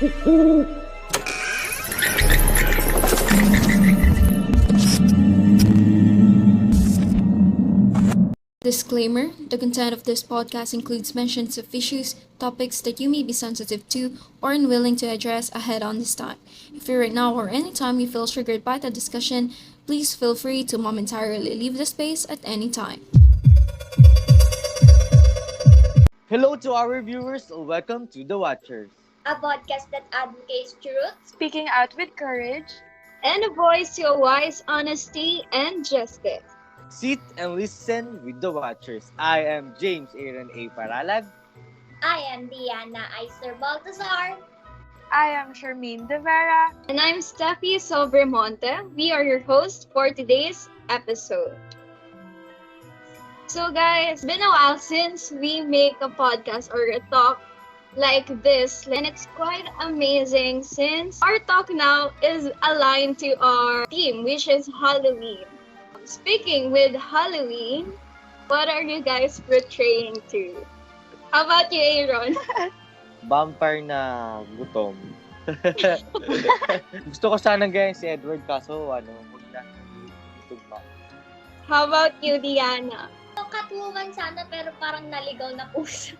Disclaimer: the content of this podcast includes mentions of issues, topics that you may be sensitive to or unwilling to address ahead on this time. If you right now or anytime you feel triggered by the discussion, please feel free to momentarily leave the space at any time. Hello to our viewers, welcome to The Watchers. A podcast that advocates truth, Speaking out with courage, and a voice to a wise honesty and justice. Sit and listen with The Watchers. I am Jhames Aeron A. Parallag. I am Deanna Aister Baltazar. I am Sharmaine de Vera. And I'm Stefany Sobremonte. We are your hosts for today's episode. So guys, it's been a while since we make a podcast or a talk like this, and it's quite amazing since our talk now is aligned to our theme, which is Halloween. Speaking with Halloween, what are you guys portraying to? How about you, Aeron? Vampire na gutom. Gusto ko sanang gaya si Edward kaso huwag na. Gutom pa. How about you, Deanna? Catwoman sana pero parang naligaw na puso.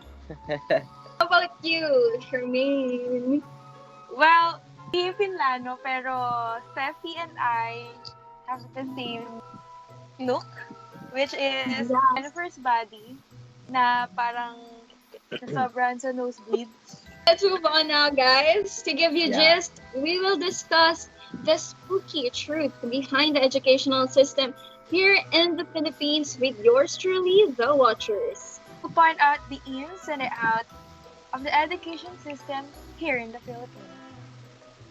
How about you, Sharmaine? Well, di Finlano, pero Steffi and I have the same look, which is Jennifer's body, na parang sobrang sa nosebleeds. Let's move on now, guys. To give you gist, we will discuss the spooky truth behind the educational system here in the Philippines with yours truly, The Watchers. To point out the ins and the outs of the education system here in the Philippines.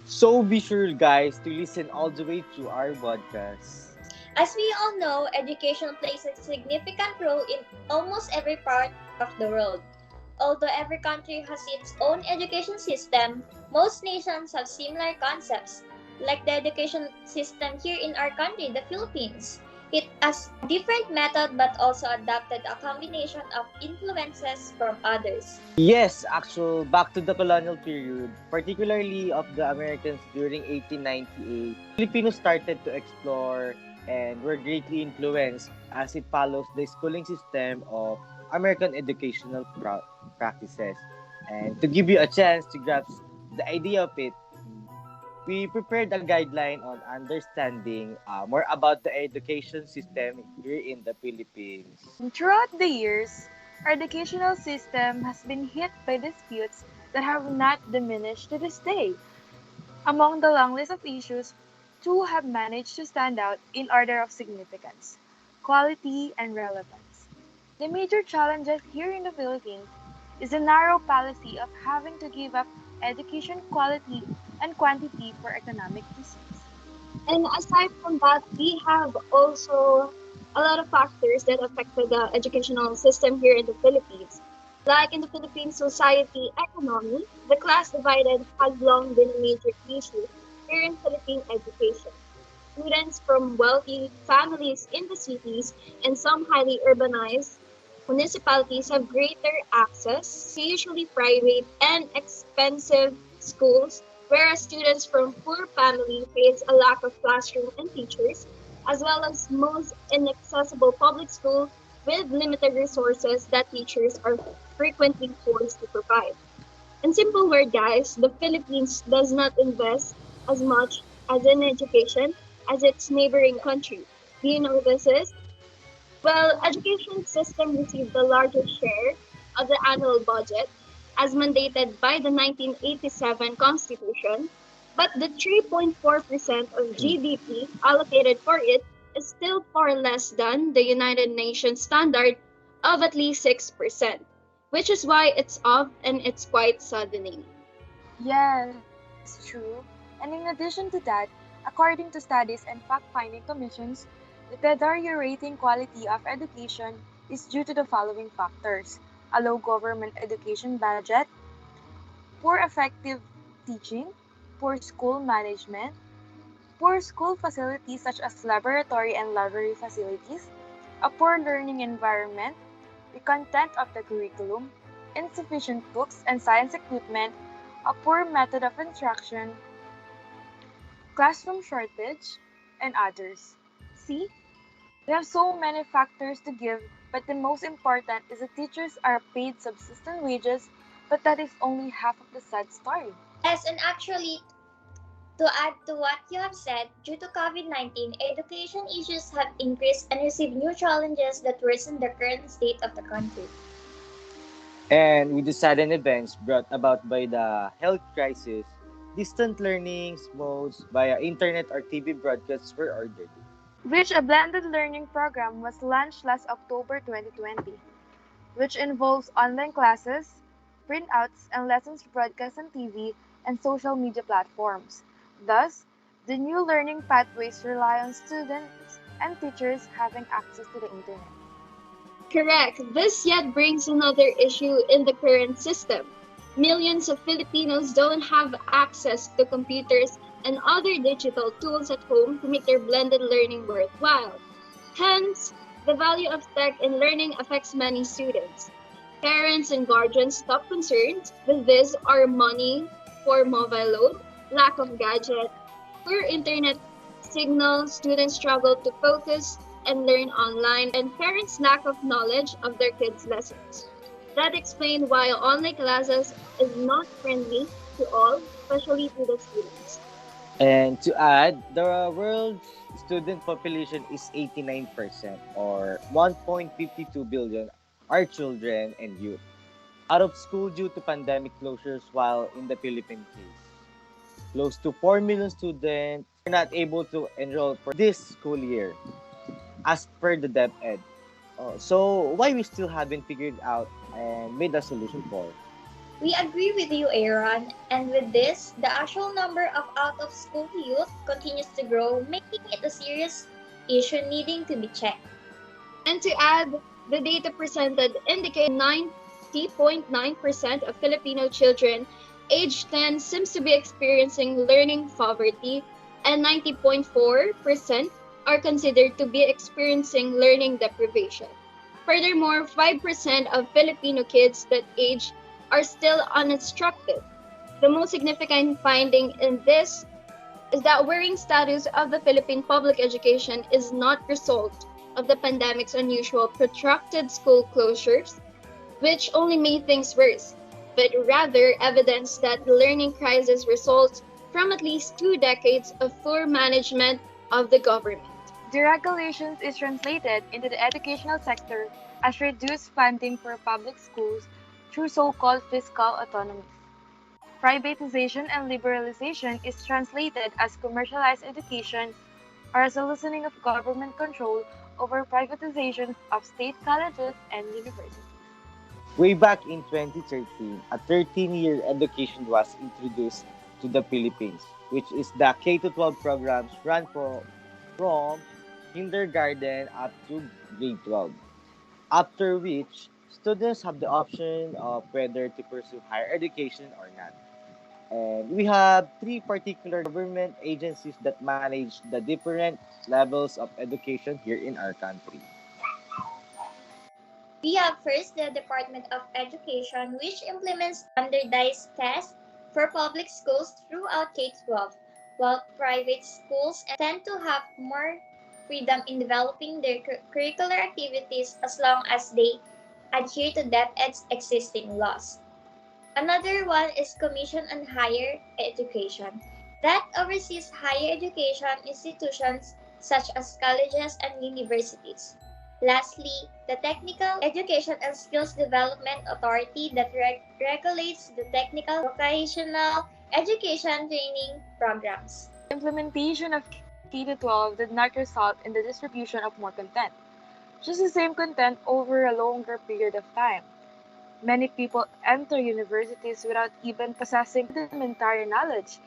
So be sure guys to listen all the way through our podcast. As we all know, education plays a significant role in almost every part of the world. Although every country has its own education system, most nations have similar concepts, like the education system here in our country, the Philippines. It has different method but also adopted a combination of influences from others. Yes, back to the colonial period, particularly of the Americans during 1898, Filipinos started to explore and were greatly influenced as it follows the schooling system of American educational practices. And to give you a chance to grasp the idea of it, we prepared a guideline on understanding more about the education system here in the Philippines. Throughout the years, our educational system has been hit by disputes that have not diminished to this day. Among the long list of issues, two have managed to stand out in order of significance: quality and relevance. The major challenges here in the Philippines is the narrow policy of having to give up education quality and quantity for economic reasons. And aside from that, we have also a lot of factors that affected the educational system here in the Philippines. Like in the Philippine society economy, the class divided has long been a major issue here in Philippine education. Students from wealthy families in the cities and some highly urbanized municipalities have greater access to usually private and expensive schools, whereas students from poor families face a lack of classroom and teachers, as well as most inaccessible public schools with limited resources that teachers are frequently forced to provide. In simple words, guys, the Philippines does not invest as much as in education as its neighboring country. Do you know what this is? Well, education system received the largest share of the annual budget as mandated by the 1987 Constitution, but the 3.4% of GDP allocated for it is still far less than the United Nations standard of at least 6%, which is why it's off and it's quite saddening. Yes, it's true. And in addition to that, according to studies and fact-finding commissions, the deteriorating quality of education is due to the following factors: a low government education budget, poor effective teaching, poor school management, poor school facilities such as laboratory and library facilities, a poor learning environment, the content of the curriculum, insufficient books and science equipment, a poor method of instruction, classroom shortage, and others. See, we have so many factors to give, but the most important is that teachers are paid subsistence wages, but that is only half of the sad story. Yes, and actually, to add to what you have said, due to COVID-19, education issues have increased and received new challenges that worsen the current state of the country. And with the sudden events brought about by the health crisis, distant learning modes via internet or TV broadcasts were ordered. Which a blended learning program was launched last October 2020, which involves online classes, printouts, and lessons broadcast on TV and social media platforms. Thus, the new learning pathways rely on students and teachers having access to the internet. Correct. This yet brings another issue in the current system. Millions of Filipinos don't have access to computers and other digital tools at home to make their blended learning worthwhile. Hence, the value of tech in learning affects many students. Parents and guardians' top concerns with this are money for mobile load, lack of gadget, poor internet signal, students struggle to focus and learn online, and parents' lack of knowledge of their kids' lessons. That explains why online classes is not friendly to all, especially to the students. And to add, the world's student population is 89% or 1.52 billion are children and youth out of school due to pandemic closures, while in the Philippine case, close to 4 million students are not able to enroll for this school year as per the DepEd. So why we still haven't figured out and made a solution for? We agree with you, Aeron, and with this, the actual number of out-of-school youth continues to grow, making it a serious issue needing to be checked. And to add, the data presented indicate 90.9% of Filipino children aged 10 seems to be experiencing learning poverty, and 90.4% are considered to be experiencing learning deprivation. Furthermore, 5% of Filipino kids that age are still uninstructed. The most significant finding in this is that worrying status of the Philippine public education is not result of the pandemic's unusual protracted school closures, which only made things worse, but rather evidence that the learning crisis results from at least 2 decades of poor management of the government. Deregulations is translated into the educational sector as reduced funding for public schools through so-called fiscal autonomy. Privatization and liberalization is translated as commercialized education or as a loosening of government control over privatization of state colleges and universities. Way back in 2013, a 13-year education was introduced to the Philippines, which is the K-12 programs run from kindergarten up to grade 12, after which students have the option of whether to pursue higher education or not. And we have three particular government agencies that manage the different levels of education here in our country. We have first the Department of Education, which implements standardized tests for public schools throughout K-12, while private schools tend to have more freedom in developing their curricular activities as long as they adhere to DepEd's existing laws. Another one is Commission on Higher Education, that oversees higher education institutions such as colleges and universities. Lastly, the Technical Education and Skills Development Authority that regulates the technical vocational education training programs. Implementation of K-12 did not result in the distribution of more content, just the same content over a longer period of time. Many people enter universities without even possessing elementary knowledge,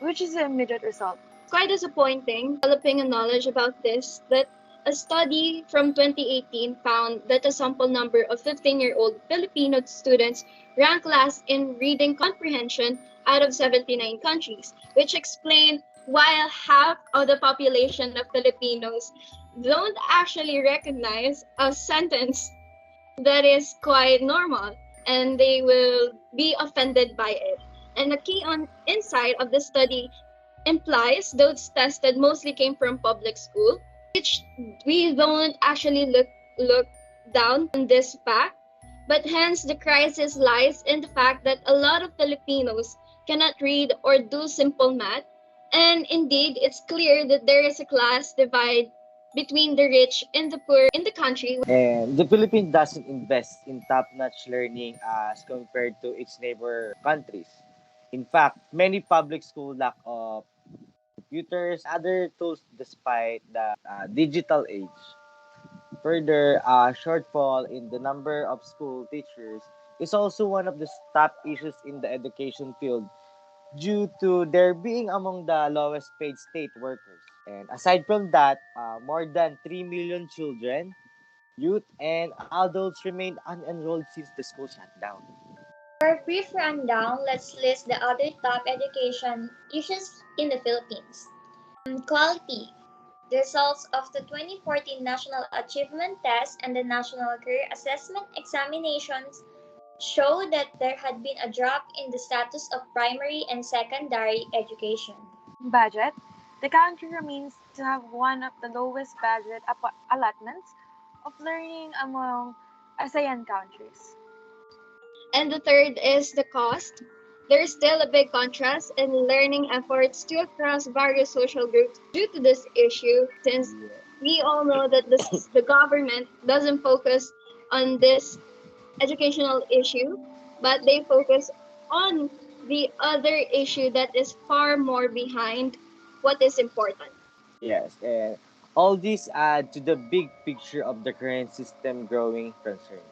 which is the immediate result. It's quite disappointing developing a knowledge about this that a study from 2018 found that a sample number of 15-year-old Filipino students ranked last in reading comprehension out of 79 countries, which explain why half of the population of Filipinos don't actually recognize a sentence that is quite normal and they will be offended by it. And the key on insight of the study implies those tested mostly came from public school, which we don't actually look down on this fact. But hence the crisis lies in the fact that a lot of Filipinos cannot read or do simple math. And indeed, it's clear that there is a class divide between the rich and the poor in the country. And the Philippines doesn't invest in top-notch learning as compared to its neighbor countries. In fact, many public schools lack of computers, other tools despite the digital age. Further, a shortfall in the number of school teachers is also one of the top issues in the education field due to their being among the lowest paid state workers. And aside from that, more than 3 million children, youth, and adults remain unenrolled since the school shut down. For a brief rundown, let's list the other top education issues in the Philippines. Quality. The results of the 2014 National Achievement Test and the National Career Assessment Examinations show that there had been a drop in the status of primary and secondary education. Budget. The country remains to have one of the lowest budget allotments of learning among ASEAN countries. And the third is the cost. There's still a big contrast in learning efforts to across various social groups due to this issue, since we all know that the government doesn't focus on this educational issue, but they focus on the other issue that is far more behind what is important. Yes, and all these add to the big picture of the current system growing concerns.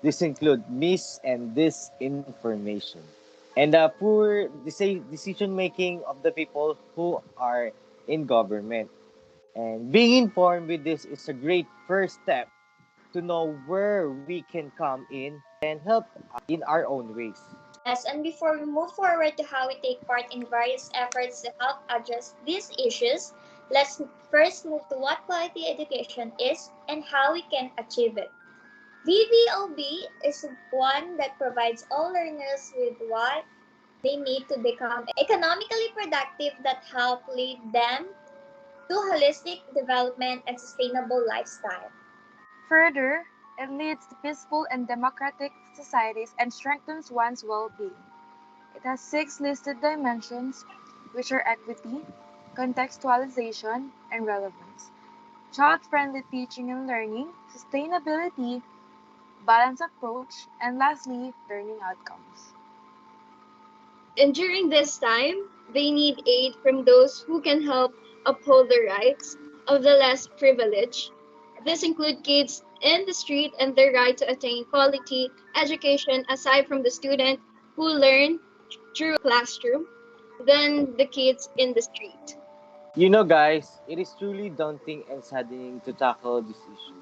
This include mis and disinformation and the poor decision making of the people who are in government. And being informed with this is a great first step to know where we can come in and help in our own ways. Yes, and before we move forward to how we take part in various efforts to help address these issues, let's first move to what quality education is and how we can achieve it. VVOB is one that provides all learners with what they need to become economically productive that help lead them to holistic development and sustainable lifestyle. Further, it leads to peaceful and democratic societies and strengthens one's well-being. It has 6 listed dimensions, which are equity, contextualization, and relevance, child-friendly teaching and learning, sustainability, balanced approach, and lastly, learning outcomes. And during this time, they need aid from those who can help uphold the rights of the less privileged. This includes kids in the street and their right to attain quality education aside from the student who learn through a classroom than the kids in the street. You know, guys, it is truly daunting and saddening to tackle this issue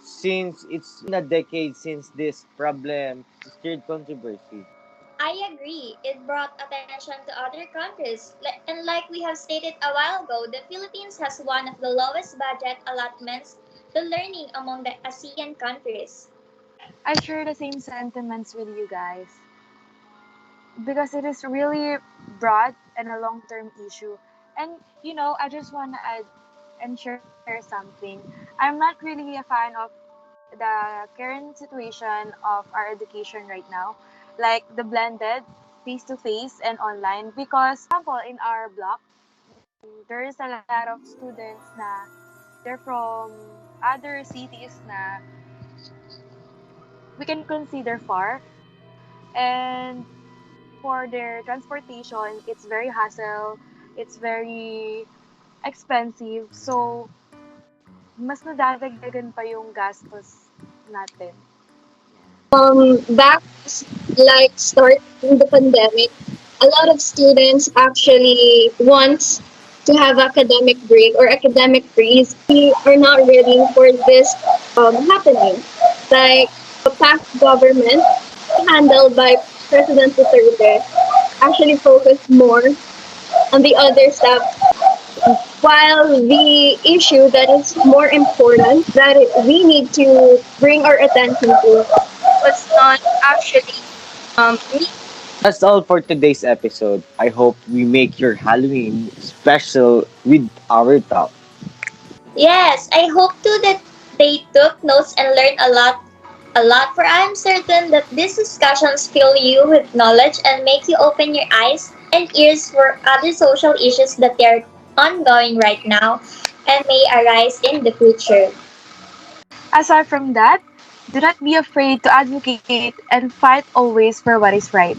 since it's been a decade since this problem stirred controversy. I agree. It brought attention to other countries. And like we have stated a while ago, the Philippines has one of the lowest budget allotments to learning among the ASEAN countries. I share the same sentiments with you guys because it is really broad and a long-term issue. And I just want to add and share something. I'm not really a fan of the current situation of our education right now, like the blended face-to-face and online. Because, for example, in our block, there is a lot of students na they're from other cities na we can consider far, and for their transportation, it's very hassle, it's very expensive. So, mas nadadagdagan pa yung gastos natin. Back like start in the pandemic, a lot of students actually want to have academic break or academic freeze. We are not ready for this happening. Like the past government handled by President Duterte actually focused more on the other stuff, while the issue that is more important that we need to bring our attention to was not actually me. That's all for today's episode. I hope we make your Halloween special with our talk. Yes, I hope too that they took notes and learned a lot, for I am certain that these discussions fill you with knowledge and make you open your eyes and ears for other social issues that are ongoing right now and may arise in the future. Aside from that, do not be afraid to advocate and fight always for what is right.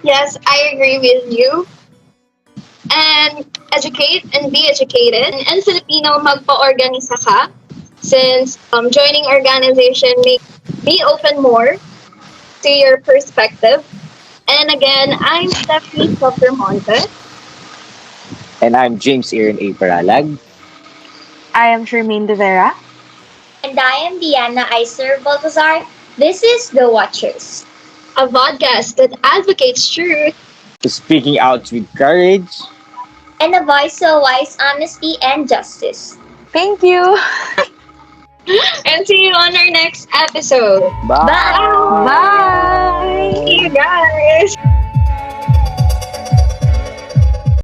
Yes, I agree with you. And educate and be educated. And Filipino, magpa-organisa ka. Since joining organization make me open more to your perspective. And again, I'm Stefany Sobremonte. And I'm Jhames Aeron A. Parallag. I am Sharmaine de Vera. And I am Deanna Aister Baltazar. This is The Watchers. A vodcast that advocates truth. Speaking out with courage. And a voice of wise honesty and justice. Thank you. And see you on our next episode. Bye. Bye! Bye.